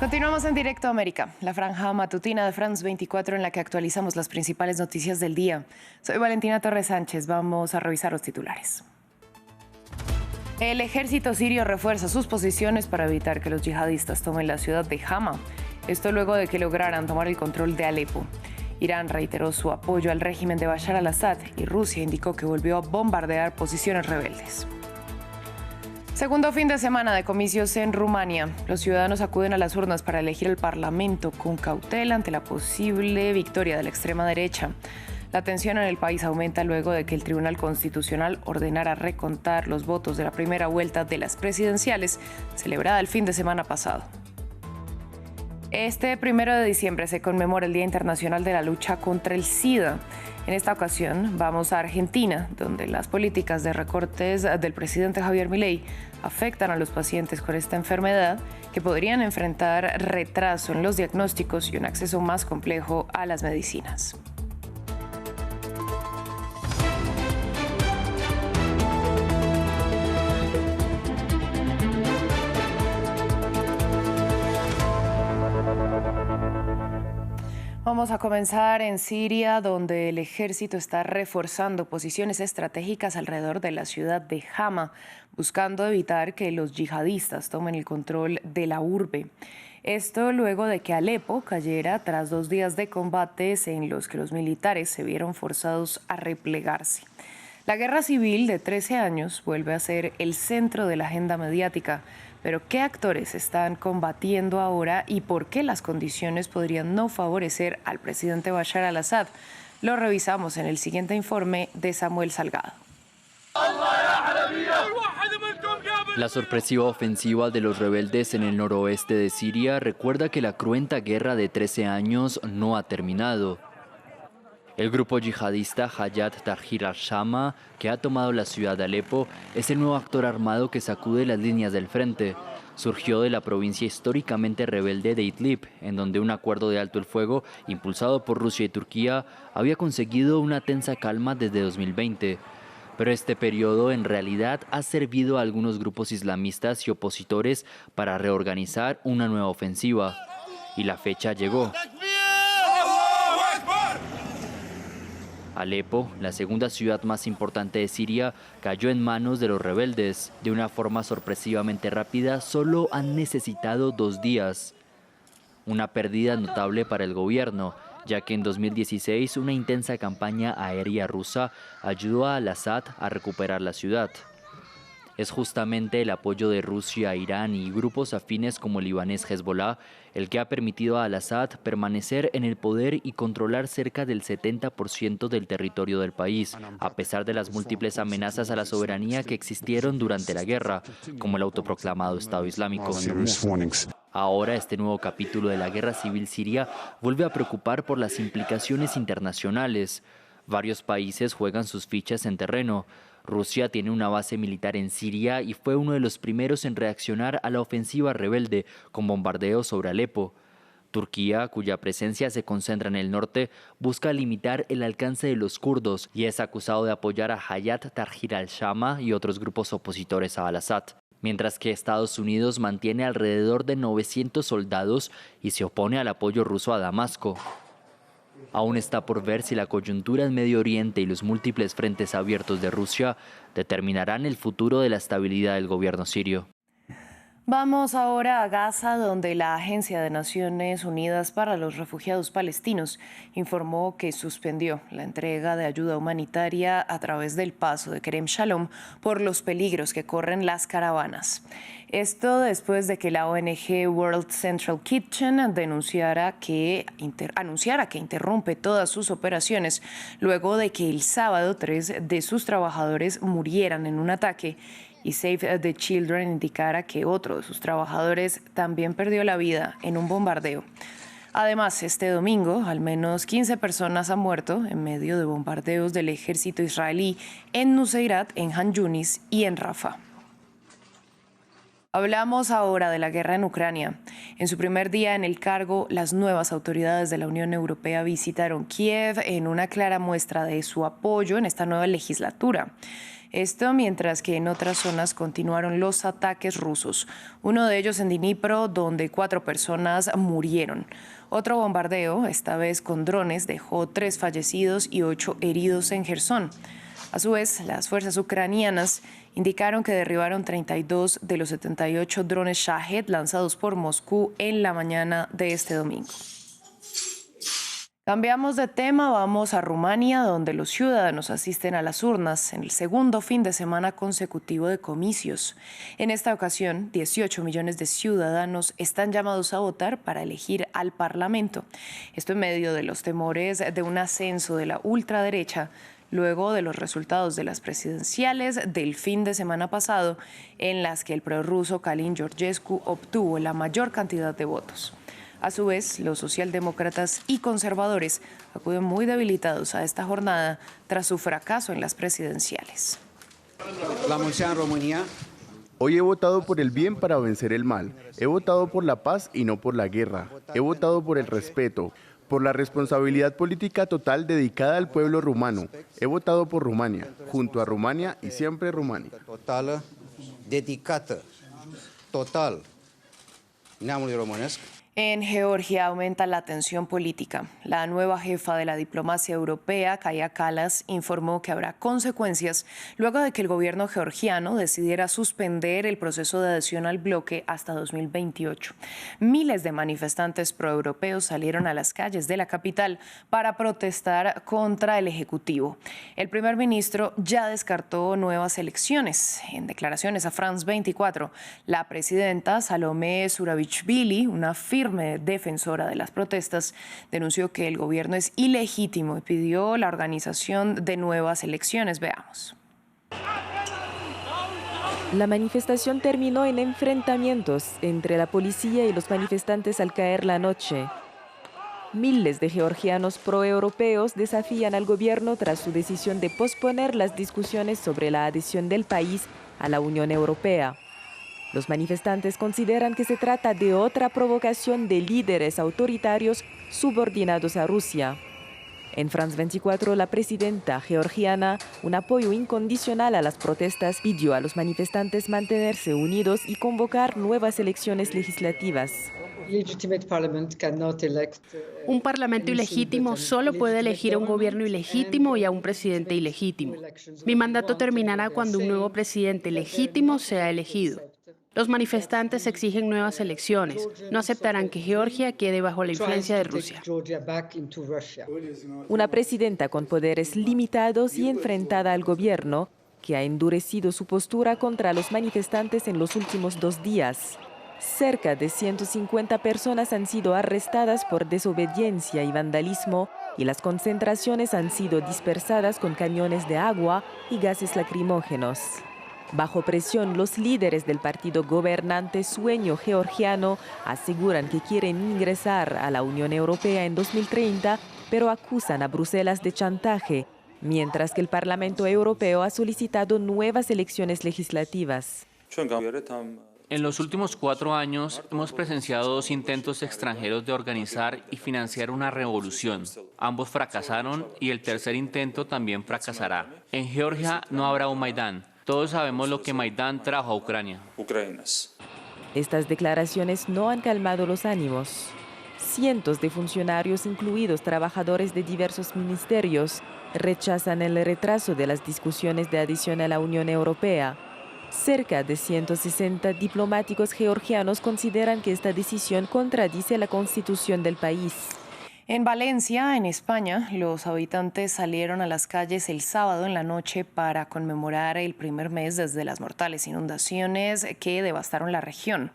Continuamos en Directo a América, la franja matutina de France 24 en la que actualizamos las principales noticias del día. Soy Valentina Torres Sánchez, vamos a revisar los titulares. El ejército sirio refuerza sus posiciones para evitar que los yihadistas tomen la ciudad de Hama. Esto luego de que lograran tomar el control de Alepo. Irán reiteró su apoyo al régimen de Bashar al-Assad y Rusia indicó que volvió a bombardear posiciones rebeldes. Segundo fin de semana de comicios en Rumania. Los ciudadanos acuden a las urnas para elegir el Parlamento con cautela ante la posible victoria de la extrema derecha. La tensión en el país aumenta luego de que el Tribunal Constitucional ordenara recontar los votos de la primera vuelta de las presidenciales, celebrada el fin de semana pasado. Este 1 de diciembre se conmemora el Día Internacional de la Lucha contra el SIDA. En esta ocasión vamos a Argentina, donde las políticas de recortes del presidente Javier Milei afectan a los pacientes con esta enfermedad, que podrían enfrentar retraso en los diagnósticos y un acceso más complejo a las medicinas. Vamos a comenzar en Siria, donde el ejército está reforzando posiciones estratégicas alrededor de la ciudad de Hama, buscando evitar que los yihadistas tomen el control de la urbe. Esto luego de que Alepo cayera tras 2 días de combates en los que los militares se vieron forzados a replegarse. La guerra civil de 13 años vuelve a ser el centro de la agenda mediática. Pero ¿qué actores están combatiendo ahora y por qué las condiciones podrían no favorecer al presidente Bashar al-Assad? Lo revisamos en el siguiente informe de Samuel Salgado. La sorpresiva ofensiva de los rebeldes en el noroeste de Siria recuerda que la cruenta guerra de 13 años no ha terminado. El grupo yihadista Hayat Tahrir al-Shama, que ha tomado la ciudad de Alepo, es el nuevo actor armado que sacude las líneas del frente. Surgió de la provincia históricamente rebelde de Idlib, en donde un acuerdo de alto el fuego, impulsado por Rusia y Turquía, había conseguido una tensa calma desde 2020. Pero este periodo en realidad ha servido a algunos grupos islamistas y opositores para reorganizar una nueva ofensiva. Y la fecha llegó. Alepo, la segunda ciudad más importante de Siria, cayó en manos de los rebeldes. De una forma sorpresivamente rápida, solo han necesitado 2 días. Una pérdida notable para el gobierno, ya que en 2016 una intensa campaña aérea rusa ayudó a al-Assad a recuperar la ciudad. Es justamente el apoyo de Rusia, Irán y grupos afines como el libanés Hezbollah el que ha permitido a al-Assad permanecer en el poder y controlar cerca del 70% del territorio del país, a pesar de las múltiples amenazas a la soberanía que existieron durante la guerra, como el autoproclamado Estado Islámico. Ahora, este nuevo capítulo de la guerra civil siria vuelve a preocupar por las implicaciones internacionales. Varios países juegan sus fichas en terreno. Rusia tiene una base militar en Siria y fue uno de los primeros en reaccionar a la ofensiva rebelde con bombardeos sobre Alepo. Turquía, cuya presencia se concentra en el norte, busca limitar el alcance de los kurdos y es acusado de apoyar a Hayat Tahrir al-Shama y otros grupos opositores a al-Assad. Mientras que Estados Unidos mantiene alrededor de 900 soldados y se opone al apoyo ruso a Damasco. Aún está por ver si la coyuntura en Medio Oriente y los múltiples frentes abiertos de Rusia determinarán el futuro de la estabilidad del gobierno sirio. Vamos ahora a Gaza, donde la Agencia de Naciones Unidas para los Refugiados Palestinos informó que suspendió la entrega de ayuda humanitaria a través del paso de Kerem Shalom por los peligros que corren las caravanas. Esto después de que la ONG World Central Kitchen anunciara que interrumpe todas sus operaciones luego de que el sábado 3 de sus trabajadores murieran en un ataque y Save the Children indicara que otro de sus trabajadores también perdió la vida en un bombardeo. Además, este domingo, al menos 15 personas han muerto en medio de bombardeos del ejército israelí en Nuseirat, en Han Yunis y en Rafah. Hablamos ahora de la guerra en Ucrania. En su primer día en el cargo, las nuevas autoridades de la Unión Europea visitaron Kiev en una clara muestra de su apoyo en esta nueva legislatura. Esto mientras que en otras zonas continuaron los ataques rusos. Uno de ellos en Dnipro, donde 4 personas murieron. Otro bombardeo, esta vez con drones, dejó 3 fallecidos y 8 heridos en Jersón. A su vez, las fuerzas ucranianas indicaron que derribaron 32 de los 78 drones Shahed lanzados por Moscú en la mañana de este domingo. Cambiamos de tema, vamos a Rumania, donde los ciudadanos asisten a las urnas en el segundo fin de semana consecutivo de comicios. En esta ocasión, 18 millones de ciudadanos están llamados a votar para elegir al Parlamento. Esto en medio de los temores de un ascenso de la ultraderecha, luego de los resultados de las presidenciales del fin de semana pasado, en las que el prorruso Călin Georgescu obtuvo la mayor cantidad de votos. A su vez, los socialdemócratas y conservadores acuden muy debilitados a esta jornada tras su fracaso en las presidenciales. La mulți ani România. Hoy he votado por el bien para vencer el mal. He votado por la paz y no por la guerra. He votado por el respeto, por la responsabilidad política total dedicada al pueblo rumano. He votado por Rumania, junto a Rumania y siempre Rumania. Totală, dedicată, total neamului românesc. En Georgia aumenta la tensión política. La nueva jefa de la diplomacia europea, Kaja Kallas, informó que habrá consecuencias luego de que el gobierno georgiano decidiera suspender el proceso de adhesión al bloque hasta 2028. Miles de manifestantes proeuropeos salieron a las calles de la capital para protestar contra el Ejecutivo. El primer ministro ya descartó nuevas elecciones. En declaraciones a France 24, la presidenta Salomé Zurabichvili, una firme defensora de las protestas, denunció que el gobierno es ilegítimo y pidió la organización de nuevas elecciones. Veamos. La manifestación terminó en enfrentamientos entre la policía y los manifestantes al caer la noche. Miles de georgianos proeuropeos desafían al gobierno tras su decisión de posponer las discusiones sobre la adhesión del país a la Unión Europea. Los manifestantes consideran que se trata de otra provocación de líderes autoritarios subordinados a Rusia. En France 24, la presidenta georgiana, un apoyo incondicional a las protestas, pidió a los manifestantes mantenerse unidos y convocar nuevas elecciones legislativas. Un parlamento ilegítimo solo puede elegir a un gobierno ilegítimo y a un presidente ilegítimo. Mi mandato terminará cuando un nuevo presidente legítimo sea elegido. Los manifestantes exigen nuevas elecciones. No aceptarán que Georgia quede bajo la influencia de Rusia. Una presidenta con poderes limitados y enfrentada al gobierno, que ha endurecido su postura contra los manifestantes en los últimos 2 días. Cerca de 150 personas han sido arrestadas por desobediencia y vandalismo, y las concentraciones han sido dispersadas con camiones de agua y gases lacrimógenos. Bajo presión, los líderes del partido gobernante Sueño Georgiano aseguran que quieren ingresar a la Unión Europea en 2030, pero acusan a Bruselas de chantaje, mientras que el Parlamento Europeo ha solicitado nuevas elecciones legislativas. En los últimos 4 años hemos presenciado 2 intentos extranjeros de organizar y financiar una revolución. Ambos fracasaron y el tercer intento también fracasará. En Georgia no habrá un Maidán. Todos sabemos lo que Maidán trajo a Ucrania. Estas declaraciones no han calmado los ánimos. Cientos de funcionarios, incluidos trabajadores de diversos ministerios, rechazan el retraso de las discusiones de adhesión a la Unión Europea. Cerca de 160 diplomáticos georgianos consideran que esta decisión contradice la constitución del país. En Valencia, en España, los habitantes salieron a las calles el sábado en la noche para conmemorar el primer mes desde las mortales inundaciones que devastaron la región.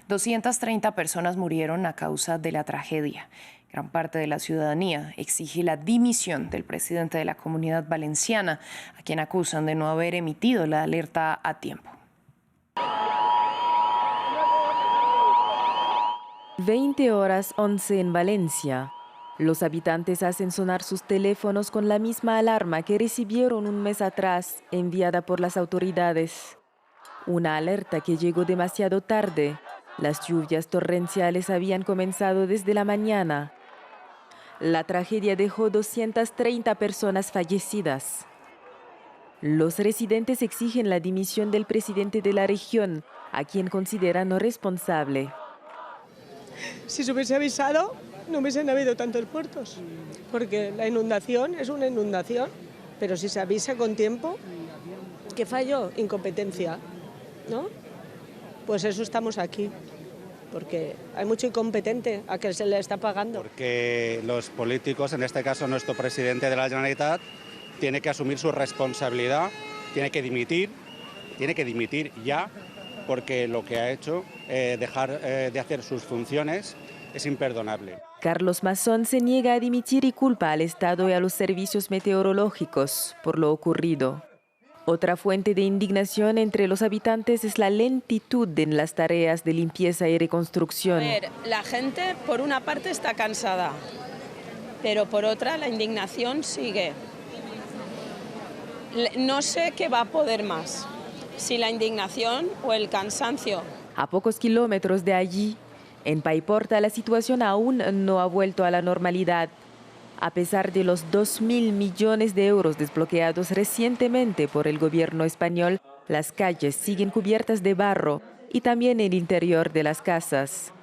230 personas murieron a causa de la tragedia. Gran parte de la ciudadanía exige la dimisión del presidente de la Comunidad Valenciana, a quien acusan de no haber emitido la alerta a tiempo. 20:11 en Valencia. Los habitantes hacen sonar sus teléfonos con la misma alarma que recibieron un mes atrás, enviada por las autoridades. Una alerta que llegó demasiado tarde. Las lluvias torrenciales habían comenzado desde la mañana. La tragedia dejó 230 personas fallecidas. Los residentes exigen la dimisión del presidente de la región, a quien consideran responsable. Si se hubiese avisado, no hubiesen habido tantos puertos, porque la inundación es una inundación, pero si se avisa con tiempo, ¿qué falló? Incompetencia, ¿no? Pues eso estamos aquí, porque hay mucho incompetente a que se le está pagando. Porque los políticos, en este caso nuestro presidente de la Generalitat, tiene que asumir su responsabilidad, tiene que dimitir ya, porque lo que ha hecho, dejar de hacer sus funciones, es imperdonable. Carlos Mazón se niega a dimitir y culpa al Estado y a los servicios meteorológicos por lo ocurrido. Otra fuente de indignación entre los habitantes es la lentitud en las tareas de limpieza y reconstrucción. La gente, por una parte, está cansada, pero por otra, la indignación sigue. No sé qué va a poder más, si la indignación o el cansancio. A pocos kilómetros de allí, en Paiporta, la situación aún no ha vuelto a la normalidad. A pesar de los 2.000 millones de euros desbloqueados recientemente por el gobierno español, las calles siguen cubiertas de barro y también el interior de las casas.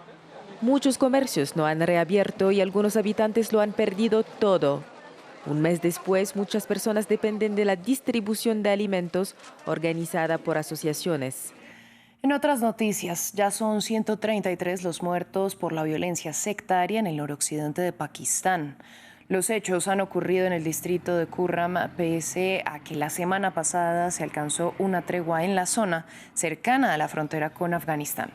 Muchos comercios no han reabierto y algunos habitantes lo han perdido todo. Un mes después, muchas personas dependen de la distribución de alimentos organizada por asociaciones. En otras noticias, ya son 133 los muertos por la violencia sectaria en el noroccidente de Pakistán. Los hechos han ocurrido en el distrito de Kurram, pese a que la semana pasada se alcanzó una tregua en la zona cercana a la frontera con Afganistán.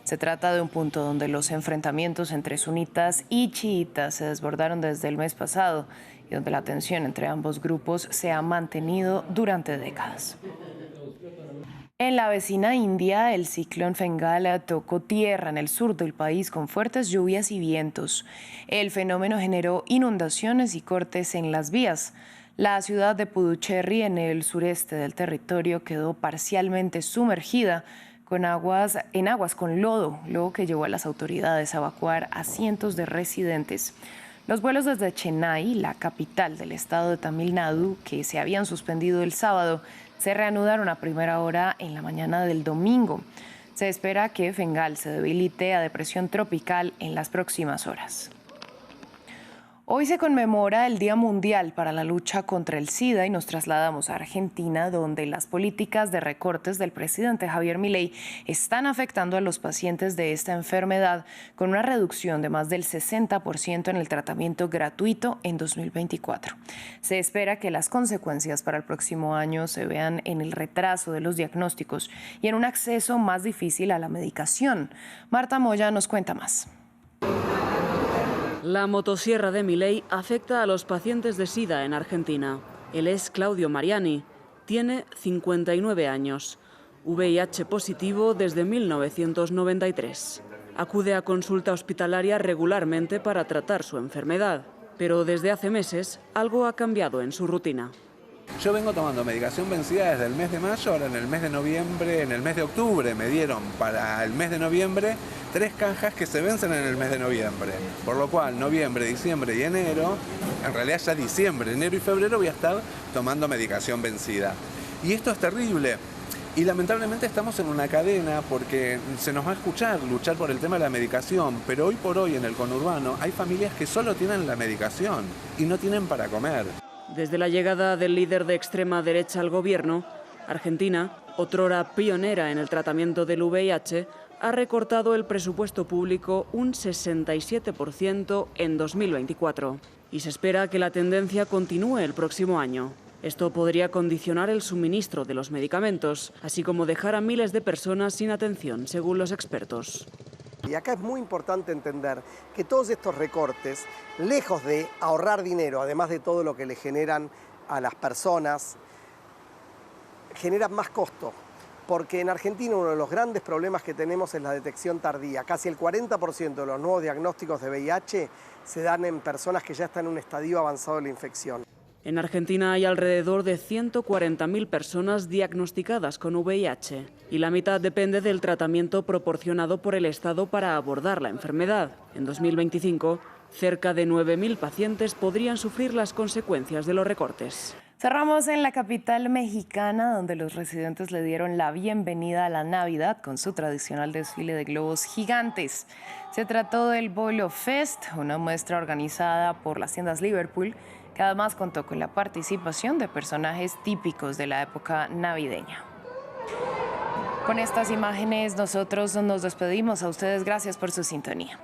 Se trata de un punto donde los enfrentamientos entre sunitas y chiitas se desbordaron desde el mes pasado y donde la tensión entre ambos grupos se ha mantenido durante décadas. En la vecina India, el ciclón Fengal tocó tierra en el sur del país con fuertes lluvias y vientos. El fenómeno generó inundaciones y cortes en las vías. La ciudad de Puducherry, en el sureste del territorio, quedó parcialmente sumergida en aguas con lodo, luego que llevó a las autoridades a evacuar a cientos de residentes. Los vuelos desde Chennai, la capital del estado de Tamil Nadu, que se habían suspendido el sábado, se reanudaron a primera hora en la mañana del domingo. Se espera que Fengal se debilite a depresión tropical en las próximas horas. Hoy se conmemora el Día Mundial para la Lucha contra el SIDA y nos trasladamos a Argentina, donde las políticas de recortes del presidente Javier Milei están afectando a los pacientes de esta enfermedad, con una reducción de más del 60% en el tratamiento gratuito en 2024. Se espera que las consecuencias para el próximo año se vean en el retraso de los diagnósticos y en un acceso más difícil a la medicación. Marta Moya nos cuenta más. La motosierra de Milei afecta a los pacientes de SIDA en Argentina. Él es Claudio Mariani, tiene 59 años, VIH positivo desde 1993. Acude a consulta hospitalaria regularmente para tratar su enfermedad, pero desde hace meses algo ha cambiado en su rutina. Yo vengo tomando medicación vencida desde el mes de mayo, ahora en el mes de noviembre, en el mes de octubre me dieron para el mes de noviembre 3 cajas que se vencen en el mes de noviembre. Por lo cual, noviembre, diciembre y enero, en realidad ya diciembre, enero y febrero voy a estar tomando medicación vencida. Y esto es terrible. Y lamentablemente estamos en una cadena porque se nos va a escuchar luchar por el tema de la medicación, pero hoy por hoy en el conurbano hay familias que solo tienen la medicación y no tienen para comer. Desde la llegada del líder de extrema derecha al gobierno, Argentina, otrora pionera en el tratamiento del VIH, ha recortado el presupuesto público un 67% en 2024 y se espera que la tendencia continúe el próximo año. Esto podría condicionar el suministro de los medicamentos, así como dejar a miles de personas sin atención, según los expertos. Y acá es muy importante entender que todos estos recortes, lejos de ahorrar dinero, además de todo lo que le generan a las personas, generan más costo. Porque en Argentina uno de los grandes problemas que tenemos es la detección tardía. Casi el 40% de los nuevos diagnósticos de VIH se dan en personas que ya están en un estadio avanzado de la infección. En Argentina hay alrededor de 140.000 personas diagnosticadas con VIH y la mitad depende del tratamiento proporcionado por el Estado para abordar la enfermedad. En 2025, cerca de 9.000 pacientes podrían sufrir las consecuencias de los recortes. Cerramos en la capital mexicana, donde los residentes le dieron la bienvenida a la Navidad con su tradicional desfile de globos gigantes. Se trató del Boilo Fest, una muestra organizada por las tiendas Liverpool, que además contó con la participación de personajes típicos de la época navideña. Con estas imágenes nosotros nos despedimos. A ustedes, gracias por su sintonía.